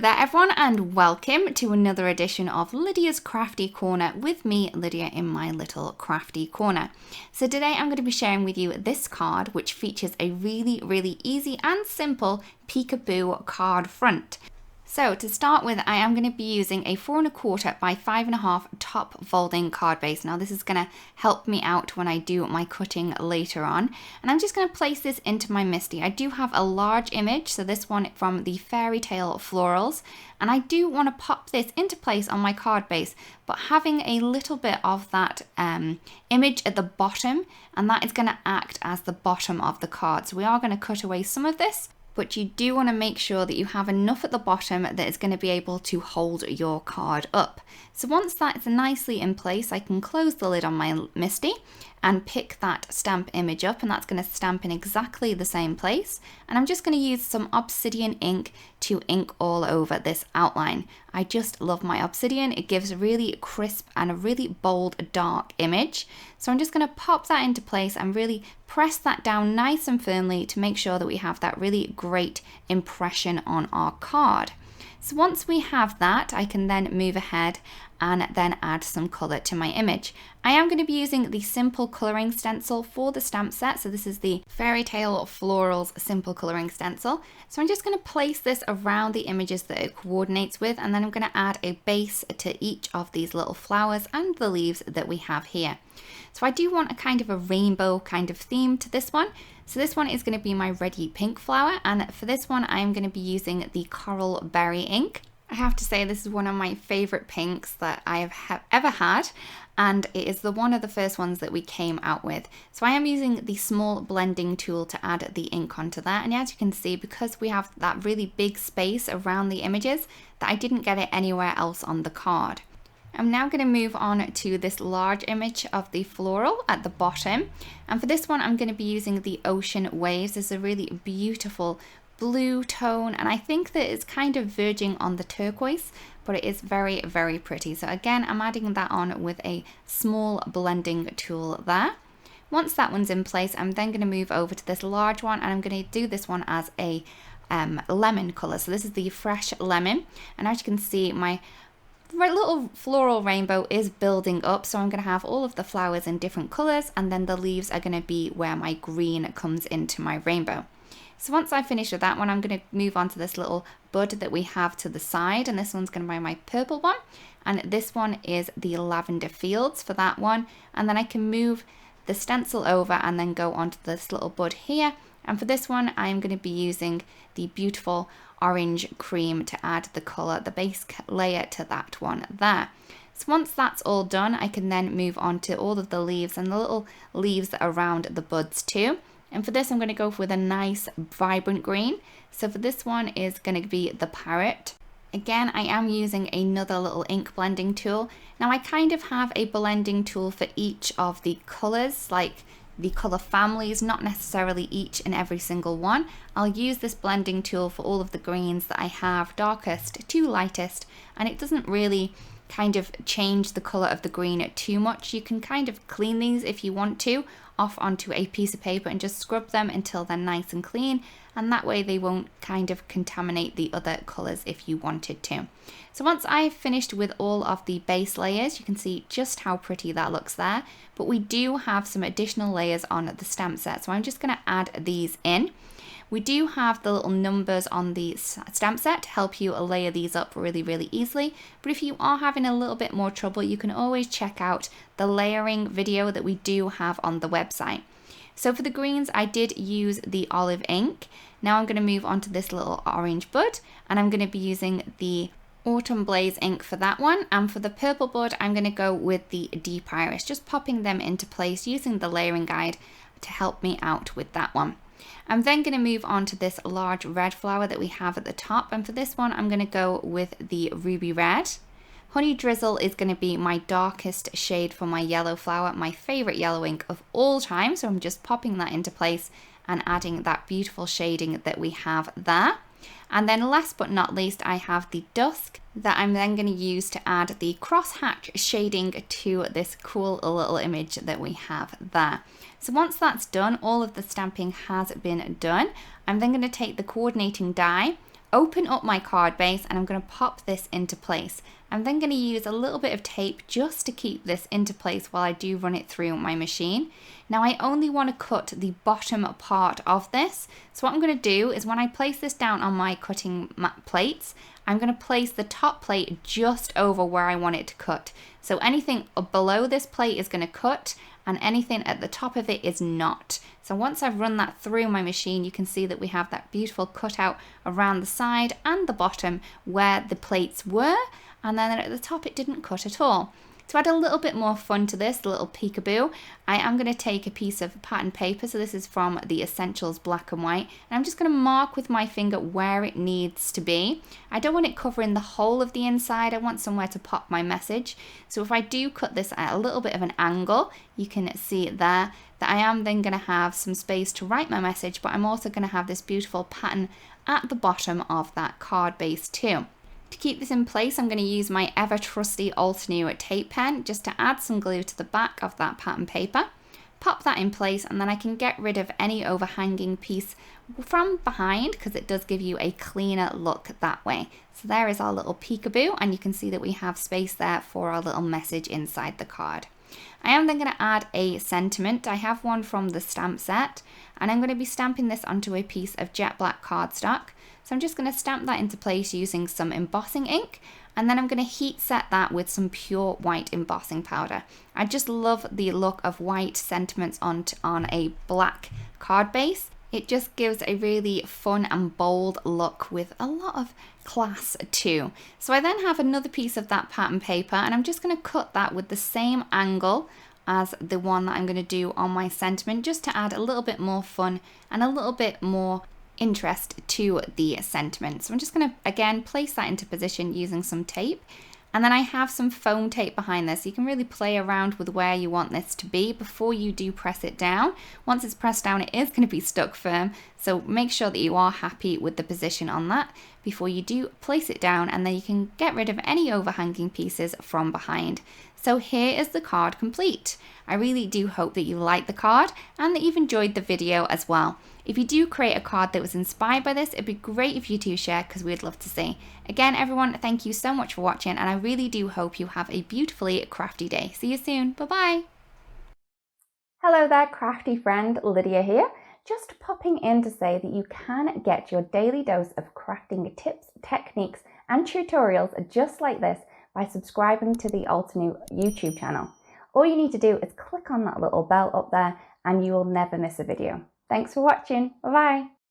there everyone, and welcome to another edition of Lydia's Crafty Corner with me, Lydia, in my little crafty corner. So today I'm going to be sharing with you this card which features a really easy and simple peekaboo card front. So to start with, I am going to be using a 4 1/4 by 5 1/2 top folding card base. Now this is going to help me out when I do my cutting later on. And I'm just going to place this into my MISTI. I do have a large image, so this one from the Fairy Tale Florals. And I do want to pop this into place on my card base, but having a little bit of that image at the bottom, and that is going to act as the bottom of the card. So we are going to cut away some of this, but you do want to make sure that you have enough at the bottom that is going to be able to hold your card up. So once that's nicely in place, I can close the lid on my MISTI and pick that stamp image up, and that's going to stamp in exactly the same place. And I'm just going to use some obsidian ink to ink all over this outline. I just love my obsidian. It gives a really crisp and a really bold dark image. So I'm just going to pop that into place and really press that down nice and firmly to make sure that we have that really great impression on our card. So once we have that, I can then move ahead and then add some colour to my image. I am going to be using the simple colouring stencil for the stamp set. So this is the Fairy Tale Florals simple colouring stencil. So I'm just going to place this around the images that it coordinates with, and then I'm going to add a base to each of these little flowers and the leaves that we have here. So I do want a kind of a rainbow kind of theme to this one. So this one is going to be my Ready Pink flower, and for this one I'm going to be using the Coral Berry ink. I have to say this is one of my favourite pinks that I have ever had, and it is one of the first ones that we came out with. So I am using the small blending tool to add the ink onto that, and as you can see, because we have that really big space around the images, that I didn't get it anywhere else on the card. I'm now going to move on to this large image of the floral at the bottom, and for this one I'm going to be using the ocean waves. It's a really beautiful blue tone, and I think that it's kind of verging on the turquoise, but it is very pretty. So again, I'm adding that on with a small blending tool there. Once that one's in place, I'm then going to move over to this large one, and I'm going to do this one as a lemon colour. So this is the fresh lemon, and as you can see, my little floral rainbow is building up. So I'm going to have all of the flowers in different colours, and then the leaves are going to be where my green comes into my rainbow. So once I finish with that one, I'm going to move on to this little bud that we have to the side, and this one's going to be my purple one, and this one is the lavender fields for that one. And then I can move the stencil over and then go onto this little bud here, and for this one I'm going to be using the beautiful orange cream to add the colour, the base layer to that one there. So once that's all done, I can then move on to all of the leaves and the little leaves that are around the buds too. And for this I'm going to go with a nice vibrant green. So for this one is going to be the parrot. Again, I am using another little ink blending tool. Now I kind of have a blending tool for each of the colours, like the colour families, not necessarily each and every single one. I'll use this blending tool for all of the greens that I have, darkest to lightest, and it doesn't really kind of change the colour of the green too much. You can kind of clean these if you want to off onto a piece of paper and just scrub them until they're nice and clean, and that way they won't kind of contaminate the other colours if you wanted to. So once I've finished with all of the base layers, you can see just how pretty that looks there, but we do have some additional layers on the stamp set, so I'm just going to add these in. We do have the little numbers on the stamp set to help you layer these up really easily, but if you are having a little bit more trouble, you can always check out the layering video that we do have on the website. So for the greens, I did use the olive ink. Now I'm going to move on to this little orange bud, and I'm going to be using the Autumn Blaze ink for that one, and for the purple bud I'm going to go with the Deep Iris, just popping them into place using the layering guide to help me out with that one. I'm then going to move on to this large red flower that we have at the top, and for this one I'm going to go with the Ruby Red. Honey Drizzle is going to be my darkest shade for my yellow flower, my favourite yellow ink of all time, so I'm just popping that into place and adding that beautiful shading that we have there. And then last but not least, I have the Dusk that I'm then going to use to add the crosshatch shading to this cool little image that we have there. So once that's done, all of the stamping has been done. I'm then going to take the coordinating die open up my card base and I'm going to pop this into place. I'm then going to use a little bit of tape just to keep this into place while I do run it through my machine. Now I only want to cut the bottom part of this. So what I'm going to do is when I place this down on my cutting plates, I'm going to place the top plate just over where I want it to cut. So anything below this plate is going to cut and anything at the top of it is not. So once I've run that through my machine, you can see that we have that beautiful cutout around the side and the bottom where the plates were, and then at the top it didn't cut at all. To add a little bit more fun to this, a little peekaboo, I am going to take a piece of pattern paper. So this is from the Essentials Black and White. And I'm just going to mark with my finger where it needs to be. I don't want it covering the whole of the inside. I want somewhere to pop my message. So if I do cut this at a little bit of an angle, you can see it there, that I am then going to have some space to write my message, but I'm also going to have this beautiful pattern at the bottom of that card base too. To keep this in place, I'm going to use my ever trusty Altenew tape pen just to add some glue to the back of that pattern paper. Pop that in place, and then I can get rid of any overhanging piece from behind because it does give you a cleaner look that way. So there is our little peekaboo, and you can see that we have space there for our little message inside the card. I am then going to add a sentiment. I have one from the stamp set, and I'm going to be stamping this onto a piece of jet black cardstock. So I'm just going to stamp that into place using some embossing ink, and then I'm going to heat set that with some pure white embossing powder. I just love the look of white sentiments on a black card base. It just gives a really fun and bold look with a lot of class too. So I then have another piece of that pattern paper, and I'm just going to cut that with the same angle as the one that I'm going to do on my sentiment, just to add a little bit more fun and a little bit more interest to the sentiment. So I'm just going to again place that into position using some tape, and then I have some foam tape behind this. You can really play around with where you want this to be before you do press it down. Once it's pressed down, it is going to be stuck firm, so make sure that you are happy with the position on that before you do place it down, and then you can get rid of any overhanging pieces from behind. So here is the card complete. I really do hope that you liked the card and that you've enjoyed the video as well. If you do create a card that was inspired by this, it'd be great if you do share, because we'd love to see. Again, everyone, thank you so much for watching, and I really do hope you have a beautifully crafty day. See you soon. Bye-bye. Hello there, crafty friend, Lydia here. Just popping in to say that you can get your daily dose of crafting tips, techniques, and tutorials just like this by subscribing to the Altenew YouTube channel. All you need to do is click on that little bell up there and you will never miss a video. Thanks for watching. Bye bye.